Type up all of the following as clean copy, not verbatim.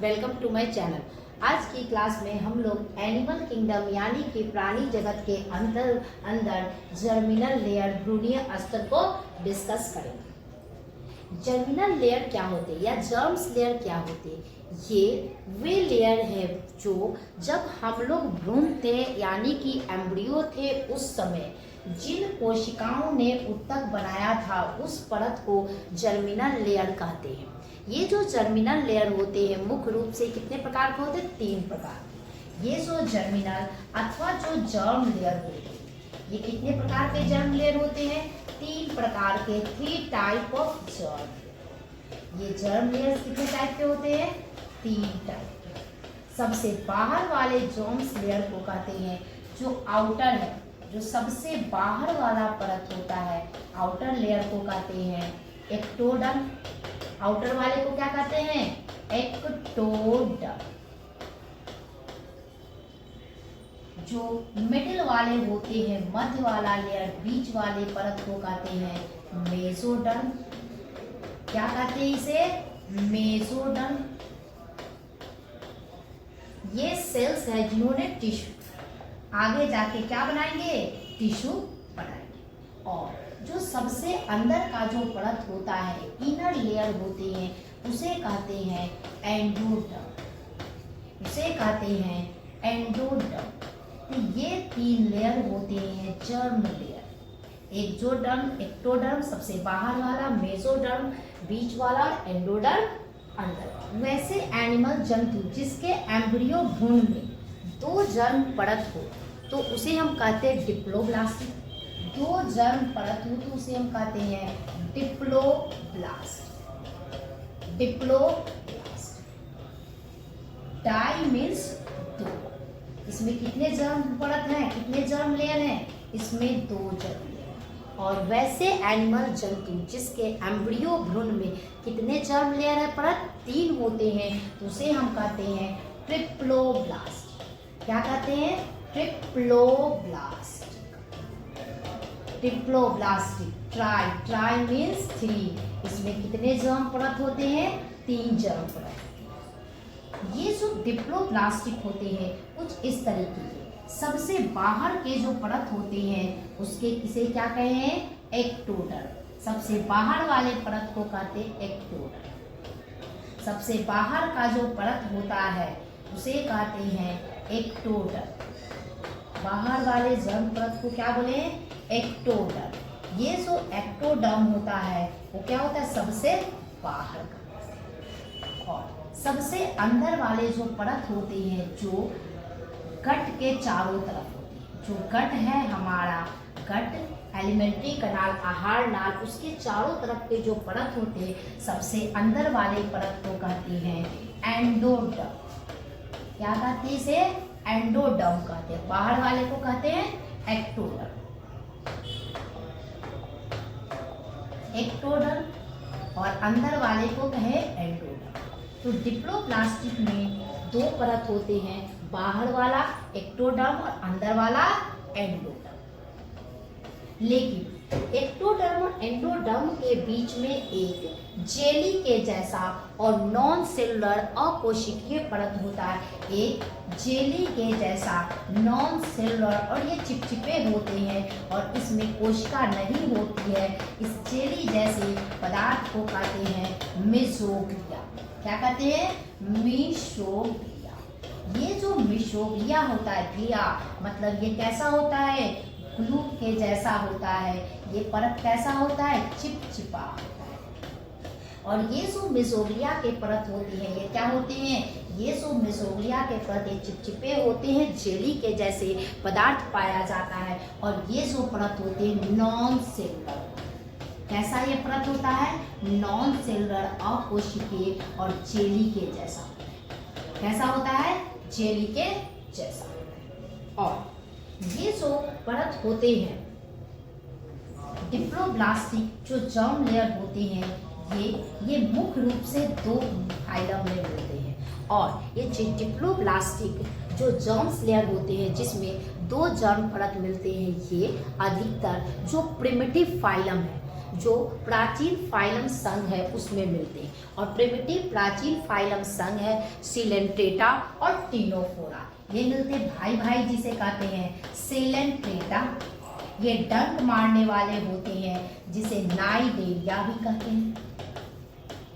Welcome to my channel. आज की class में हम लोग एनिमल किंगडम यानी कि प्राणी जगत के अंदर जर्मिनल लेयर भ्रूणीय स्तर को डिस्कस करेंगे। जर्मिनल लेयर क्या होते हैं या जर्म्स लेयर क्या होते हैं? ये वे लेयर है जो जब हम लोग भ्रूण थे यानी कि एम्ब्रियो थे उस समय जिन कोशिकाओं ने ऊतक बनाया था उस परत को जर्मिनल लेयर कहते हैं। ये जो जर्मिनल लेयर होते हैं मुख्य रूप से कितने प्रकार के होते हैं? 3 प्रकार। ये जो जर्मिनल अथवा जो जर्म लेयर होते हैं ये कितने प्रकार के जर्म लेयर होते हैं? 3 प्रकार के, 3 टाइप ऑफ जर्म। ये जर्म लेयर कितने टाइप के होते हैं? 3 टाइप के। सबसे बाहर वाले जर्म्स लेयर को कहते हैं जो आउटर है, जो सबसे बाहर वाला परत होता है आउटर लेयर को कहते हैं एक्टोडर्म। आउटर वाले को क्या कहते हैं? एक्टोडर्म। जो मिडिल वाले होते हैं, मध्य वाला लेयर, बीच वाले परत को कहते हैं मेसोडर्म। क्या कहते हैं इसे? मेसोडर्म। ये सेल्स है जिन्होंने टिश्यू आगे जाके क्या बनाएंगे? टिश्यू बनाएंगे। और जो सबसे अंदर का जो परत होता है, इनर लेयर होते हैं, उसे कहते हैं एंडोडर्म। उसे कहते हैं एंडोडर्म। तो ये 3 लेयर होते हैं जर्म लेयर। एक्टोडर्म, एक्टोडर्म सबसे बाहर वाला, मेसोडर्म बीच वाला, एंडोडर्म अंदर। वैसे एनिमल जंतु जिसके एम्ब्रियो भ्रूण में 2 जर्म परत हो तो उसे हम कहते हैं डिप्लोब्लास्ट। 2 जर्म परत हो तो उसे हम कहते हैं डिप्लोब्लास्ट। डिप्लोब्लास्ट। Die means 2। इसमें कितने जर्म परत हैं? कितने जर्म लेयर हैं? इसमें 2 जर्म लेयर। और वैसे एनिमल जंतु जिसके एम्ब्रियो भ्रूण में कितने जर्म लेयर है परत? 3 होते हैं तो उसे हम कहते हैं ट्रिप्लोब्लास्ट। क्या कहते हैं? ट्रिप्लोब्लास्ट। ट्रिप्लोब्लास्टिक। Try means 3। इसमें कितने जर्म परत होते हैं? 3 जर्म परत। ये जो डिप्लोब्लास्टिक होते हैं कुछ इस तरीके के। सबसे बाहर के जो परत होते हैं उसके किसे क्या कहे हैं? एक्टोडर्म। सबसे बाहर वाले परत को कहते हैं एक्टोडर्म। सबसे बाहर का जो परत होता है उसे कहते हैं एक्टोडर्म। बाहर वाले जर्म परत को क्या बोले? एक्टोडर्म। ये जो एक्टोडर्म होता है वो क्या होता है? सबसे बाहर का। और सबसे अंदर वाले जो परत होते हैं जो गट के चारों तरफ होती है। जो गट है हमारा, गट एलिमेंट्री कनाल, आहार नाल, उसके चारों तरफ के जो परत होते हैं सबसे अंदर वाले परत को कहते हैं एंडोडर्म। क्या कहते हैं इसे? एंडोडर्म कहते हैं। बाहर वाले को कहते हैं एक्टोडर्म। एक्टोडर्म और अंदर वाले को कहे एंडोडर्म। तो डिप्लोब्लास्टिक में 2 परत होते हैं, बाहर वाला एक्टोडर्म और अंदर वाला एंडोडर्म। लेकिन एक्टोडर्म और एंडोडर्म के बीच में एक जेली के जैसा और नॉन सेलुलर अकोशिकीय परत होता है। एक जेली के जैसा नॉन सेलुलर और ये चिपचिपे होते हैं और इसमें कोशिका नहीं होती है। इस जेली जैसे पदार्थ को कहते हैं मेसोग्लिया। क्या कहते हैं? मेसोग्लिया। ये जो मेसोग्लिया होता है, ग्लिया मतलब ये कैसा होता है? ग्लू के जैसा होता है। ये परत कैसा होता है? चिपचिपा होता है। और ये जो मेसोग्लिया के परत होती है ये क्या होते हैं? ये जो मेसोग्लिया के परत ये चिपचिपे होते हैं, जेली के जैसे पदार्थ पाया जाता है। और ये जो परत होते हैं नॉन सेलुलर। कैसा ये परत होता है? नॉन सेलुलर, अकोशिकीय और जेली के जैसा होता है। कैसा होता है? जेली के जैसा होता है। और ये जो परत होते हैं डिप्लोब्लास्टिक जो जर्म लेयर होते हैं ये मुख्य रूप से 2 फाइलम में मिलते हैं। और ये डिप्लोब्लास्टिक जो जर्म्स लेयर होते हैं जिसमें 2 जर्म परत मिलते हैं ये अधिकतर जो प्रिमिटिव फाइलम है जो प्राचीन फाइलम संघ है उसमें मिलते हैं। और प्रिमिटिव प्राचीन फाइलम संघ है सिलेंट्रेटा और टीनोफोरा। ये मिलते भाई भाई जिसे कहते हैं सिलेंट्रेटा। ये डंक मारने वाले होते हैं जिसे नाइडेरिया भी कहते हैं।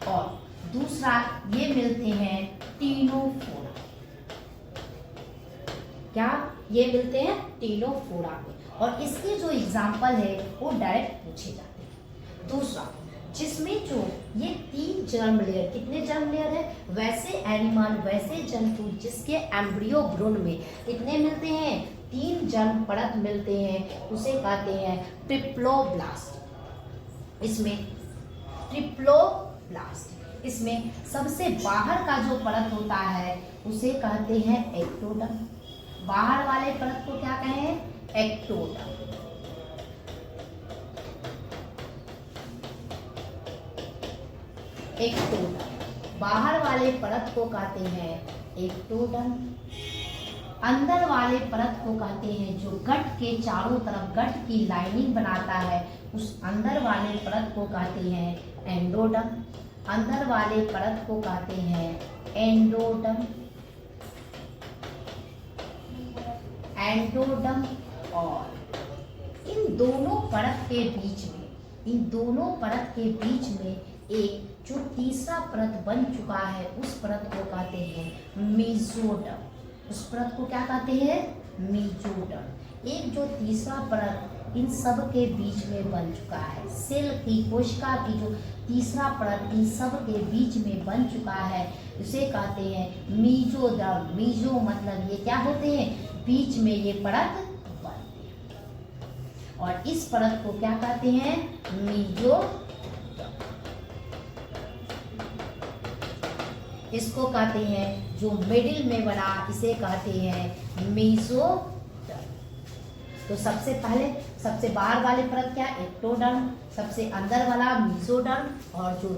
और दूसरा ये मिलते हैं टीनोफोरा। क्या ये मिलते हैं टीनोफोरा में। और इसके जो एग्जाम्पल है वो डायरेक्ट पूछे जाते हैं। दूसरा जिसमें जो ये 3 जर्म लेयर, कितने जर्म लेयर है, वैसे एनिमल वैसे जंतु जिसके एम्ब्रियो भ्रूण में कितने मिलते हैं, 3 जर्म परत मिलते हैं, उसे कहते हैं ट्रिप्लोब्लास्ट। इसमें ट्रिप्लोब्लास्ट, इसमें सबसे बाहर का जो परत होता है उसे कहते हैं एक्टोडर्म। बाहर वाले परत को क्या कहें, एक्टोडर्म। एक्टोडर्म बाहर वाले परत को कहते हैं एक्टोडर्म। अंदर वाले परत को कहते हैं जो गट के चारों तरफ गट की लाइनिंग बनाता है, उस अंदर वाले परत को कहते हैं एंडोडर्म। अंदर वाले परत को कहते हैं एंडोडर्म। एंडोडर्म। और इन दोनों परत के बीच में, इन दोनों परत के बीच में एक जो तीसरा परत बन चुका है उस परत को कहते हैं मेसोडर्म। उस परत को क्या कहते हैं, मेसोडर्म। एक जो तीसरा परत इन सब के बीच में बन चुका है, सेल की कोशिका की जो तीसरा परत इन सब के बीच में बन चुका है उसे कहते हैं मेसोडर्म। मेसो मतलब ये क्या होते हैं, बीच में ये परत बनते हैं। और इस परत को क्या कहते हैं, मेसोडर्म। इसको कहते हैं जो मिडिल में बना इसे कहते हैं मेसोडर्म। तो सबसे पहले सबसे बाहर वाले परत क्या, एक्टोडर्म, सबसे अंदर वाला मेसोडर्म, और जो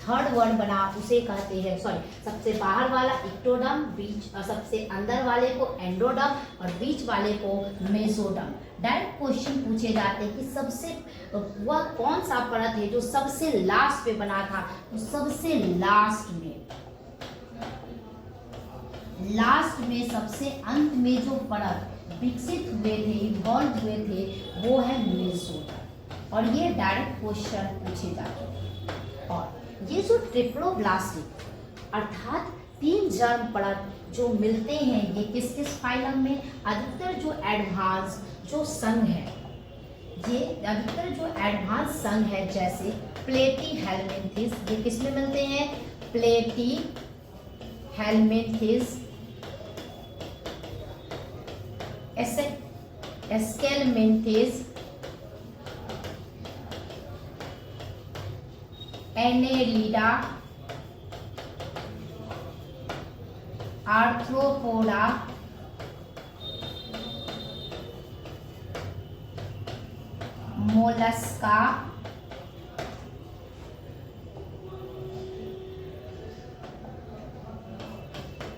थर्ड वर्ड बना उसे कहते हैं, सबसे बाहर वाला एक्टोडर्म, बीच और सबसे अंदर वाले को एंडोडर्म और बीच वाले को मेसोडर्म। डायरेक्ट क्वेश्चन पूछे जाते हैं कि सबसे वह कौन सा परत है जो सबसे लास्ट पे बना था, तो सबसे लास्ट में सबसे अंत में जो परत विकसित हुए थे, इवॉल्व हुए थे, वो है मेसोडर्म। और ये डायरेक्ट क्वेश्चन पूछे जाते हैं। और ये जो ट्रिप्लोब्लास्टिक अर्थात 3 जर्म परत जो मिलते हैं ये किस किस फाइलम में, अधिकतर जो एडवांस जो संघ है, ये अधिकतर जो एडवांस संघ है जैसे प्लेटीहेल्मिन्थेस, ये किस में मिलते हैं, platyhelminthes, aschelminthes, annelida, arthropoda, mollusca,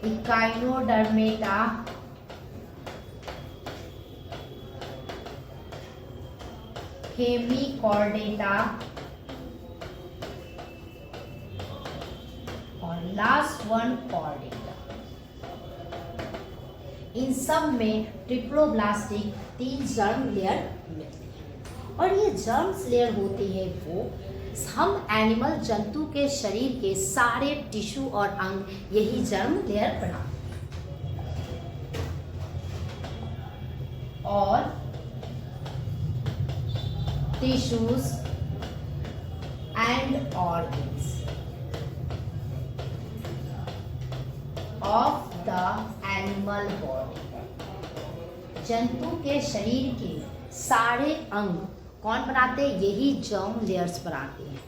echinodermata, hemichordata, और लास्ट वन कॉर्डेटा। इन सब में ट्रिप्लोब्लास्टिक 3 जर्म लेयर मिलती है। और ये जर्म्स लेयर होती है वो हम एनिमल जंतु के शरीर के सारे टिश्यू और अंग यही जर्म लेयर बनाते हैं। और tissues and organs of the animal body। जंतु के शरीर के सारे अंग कौन बनाते हैं, यही जर्म लेयर्स बनाते हैं।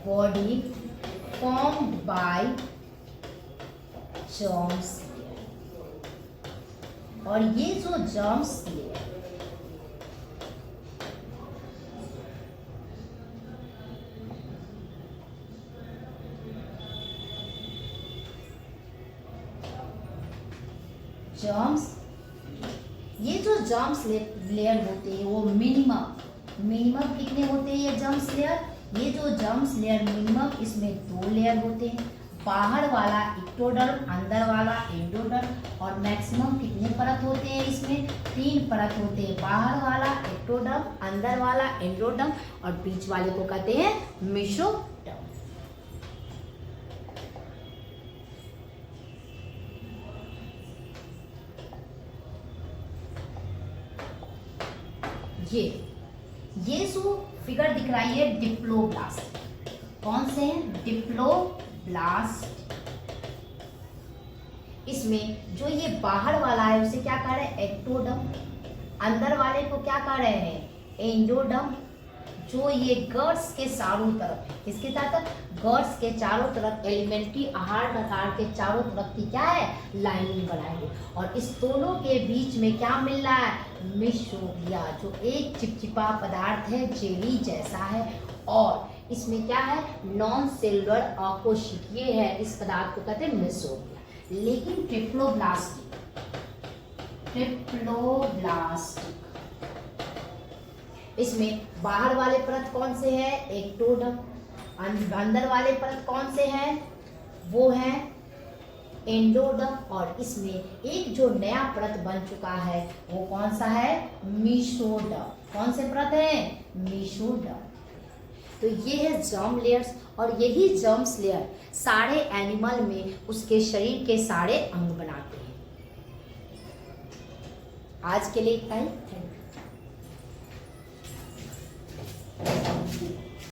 Body formed by germs। और ये जो जर्म्स लेयर ये जो जर्म्स लेयर होते हैं वो मिनिमम कितने होते हैं ये जर्म्स लेयर? ये जो जर्म्स लेयर मिनिमम, इसमें 2 लेयर होते हैं, बाहर वाला एक्टोडर्म, अंदर वाला एंडोडर्म। और मैक्सिमम कितने परत होते हैं इसमें? 3 परत होते हैं, बाहर वाला एक्टोडर्म, अंदर वाला एंडोडर्म और बीच वाले को कहते हैं मेसोडर्म। ये जो फिगर दिख रहा है ये डिप्लोब्लास्ट। कौन से हैं? डिप्लोब्लास्ट। इसमें जो ये बाहर वाला है उसे क्या कह रहे हैं? एक्टोडर्म। अंदर वाले को क्या कह रहे हैं? एंडोडर्म। जो ये गर्ड्स के चारों तरफ, इसके साथ गर्ड्स के चारों तरफ एलिमेंट्री आहार प्रकार के चारों तरफ की क्या है? लाइनिंग बनाएंगे। और इस दोनों के बीच में क्या मिल रहा है? मेसोग्लिया, जो एक चिपचिपा पदार्थ है, जेली जैसा है। और इसमें क्या है? नॉन सेलुलर अकोशिकीय है, इस पदार्थ को कहते हैं मेसोग्लिया। लेकिन ट्रिप्लोब्लास्टिक इसमें बाहर वाले परत कौन से हैं? एक्टोडर्म। अंदर वाले परत कौन से हैं? वो है एंडोडर्म। और इसमें एक जो नया परत बन चुका है वो कौन सा है? मेसोडर्म। कौन से परत है? मेसोडर्म। तो ये है जर्म लेयर्स, और यही जर्म्स लेयर सारे एनिमल में उसके शरीर के सारे अंग बनाते हैं। आज के लिए इतना ही। Thank you.